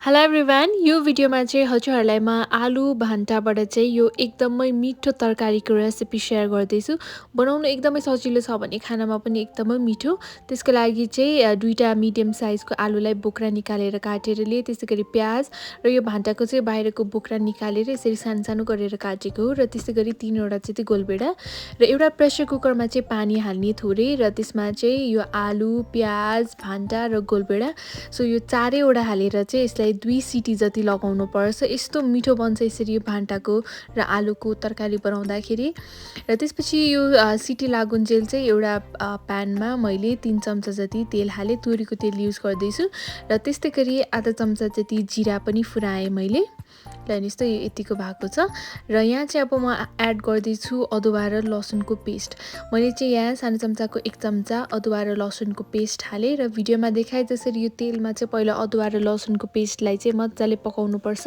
Hello everyone यो भिडियोमा चाहिँ हजुरहरूलाई म आलु भान्टाबाट चाहिँ यो एकदमै मिठो तरकारीको रेसिपी सेयर गर्दैछु। बनाउनु एकदमै सजिलो छ भने खानामा पनि एकदमै मिठो। त्यसको लागि चाहिँ दुईटा मिडियम साइजको आलुलाई बोक्रा निकालेर काटेर लिए। त्यसैगरी प्याज र यो भान्टाको चाहिँ बाहिरको बोक्रा निकालेर यसरी सानो सानो गरेर काटेको हो र त्यसैगरी 3वटा चाहिँ गोलबेडा र एउटा प्रेसर कुकरमा चाहिँ पानी हाल्ने थोरै र त्यसमा चाहिँ यो आलु, प्याज, भान्टा र गोलबेडा सो यो चारैवटा हालेर चाहिँ यसलाई 2 सिटी जति लगाउनु पर्छ। यस्तो मिठो बन्छ यसरी यो भान्टाको र आलुको तरकारी बनाउँदाखेरि। र त्यसपछि यो सिटी लागुन्जेल चाहिँ एउटा प्यानमा मैले 3 चम्चा जति तेल हालेँ। तोरीको तेल युज गर्दैछु र त्यस्तै गरी आधा चम्चा जति जिरा पनि फुराएँ मैले। ल यस्तो यतिको भएको छ र यहाँ चाहिँ अब म एड गर्दैछु अदुवा र लसुनको पेस्ट। मैले चाहिँ यहाँ सानो चम्चाको 1 चम्चा अदुवा र लसुनको पेस्ट हालेँ र भिडियोमा देखाए जसरी यो तेलमा चाहिँ पहिला अदुवा र लसुनको पेस्टलाई चाहिँ मजाले पकाउनुपर्छ।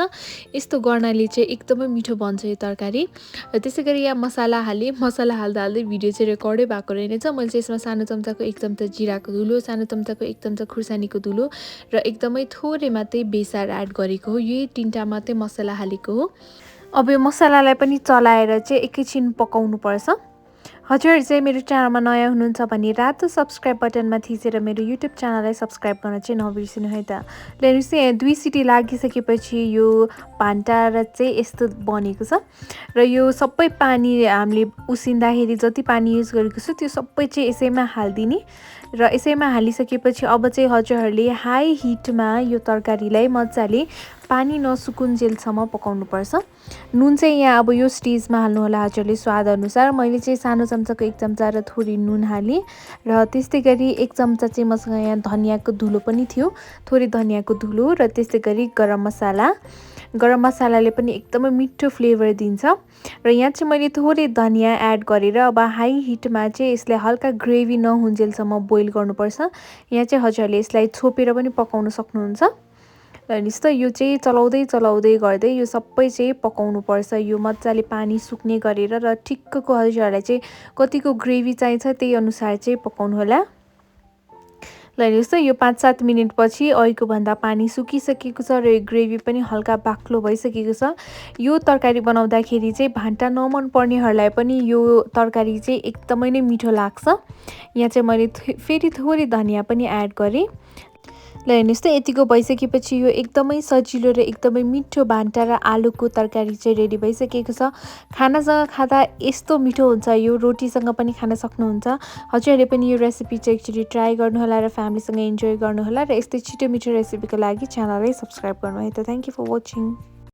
यस्तो गर्नाले चाहिँ एकदमै मिठो बन्छ यो तरकारी। र त्यसैगरी यहाँ मसला हालेँ। मसला हाल्दा हाल्दै भिडियो चाहिँ रेकर्डै भएको रहेनछ। मैले चाहिँ यसमा सानो चम्चाको 1 चम्चा जिराको धुलो, सानो चम्चाको 1 चम्चा खुर्सानीको धुलो र एकदमै थोरै मात्रै बेसार एड गरेको हो। यही 3टा मात्रै मसला हालेको हो। अब यो मसलालाई पनि चलाएर चाहिँ एकैछिन पकाउनु पर्छ। हजुरहरू चाहिँ मेरो च्यानलमा नयाँ हुनुहुन्छ भने रातो सब्स्क्राइब बटनमा थिचेर मेरो युट्युब च्यानललाई सब्स्क्राइब गर्न चाहिँ नबिर्सिनु है त। ल हेर्नुहोस् यहाँ 2 सिटी लागिसकेपछि यो भान्टा र चाहिँ यस्तो बनेको छ र यो सबै पानी हामीले उसिन्दाखेरि जति पानी युज गरेको छु त्यो सबै चाहिँ यसैमा हालिदिने र यसैमा हालिसकेपछि अब चाहिँ हजुरहरूले हाई हिटमा यो तरकारीलाई मजाले पानी नसुकुन्जेलसम्म पकाउनुपर्छ। नुन चाहिँ यहाँ अब यो स्टेजमा हाल्नु होला हजुरले स्वाद अनुसार। मैले चाहिँ सानो चम्चाको 1 चम्चा र थोरै नुन हालेँ र त्यस्तै गरी 1 चम्चा चाहिँ मसँग यहाँ धनियाको धुलो पनि थियो, थोरै धनियाको धुलो र त्यस्तै गरी गरम मसाला। गरम मसालाले पनि एकदमै मिठो फ्लेभर दिन्छ र यहाँ चाहिँ मैले थोरै धनिया एड गरेर अब हाई हिटमा चाहिँ यसलाई हल्का ग्रेभी नहुन्जेलसम्म बोइल गर्नुपर्छ। यहाँ चाहिँ हजुरहरूले यसलाई छोपेर पनि पकाउन सक्नुहुन्छ। र यस्तो यो चाहिँ चलाउँदै गर्दै यो सबै चाहिँ पकाउनु पर्छ। यो मजाले पानी सुक्ने गरेर र ठिक्कको हजुरहरूलाई चाहिँ कतिको ग्रेभी चाहिन्छ त्यही अनुसार चाहिँ पकाउनु होला। ल यस्तो यो 5-7 मिनेटपछि अहिलेको भन्दा पानी सुकिसकेको छ र यो ग्रेभी पनि हल्का बाक्लो भइसकेको छ। यो तरकारी बनाउँदाखेरि चाहिँ भान्टा नमन पर्नेहरूलाई पनि यो तरकारी चाहिँ एकदमै नै मिठो लाग्छ। यहाँ चाहिँ मैले फेरि थोरै धनिया पनि एड गरेँ। ल हेर्नुहोस् त यतिको भइसकेपछि यो एकदमै सजिलो र एकदमै मिठो भान्टा र आलुको तरकारी चाहिँ रेडी भइसकेको छ। खानासँग खाँदा यस्तो मिठो हुन्छ, यो रोटीसँग पनि खान सक्नुहुन्छ। हजुरहरूले पनि यो रेसिपी चाहिँ एकचोटि ट्राई गर्नुहोला र फ्यामिलीसँग इन्जोय गर्नुहोला र यस्तै छिटो मिठो रेसिपीको लागि च्यानललाई सब्स्क्राइब गर्नु है त। Thank you for watching.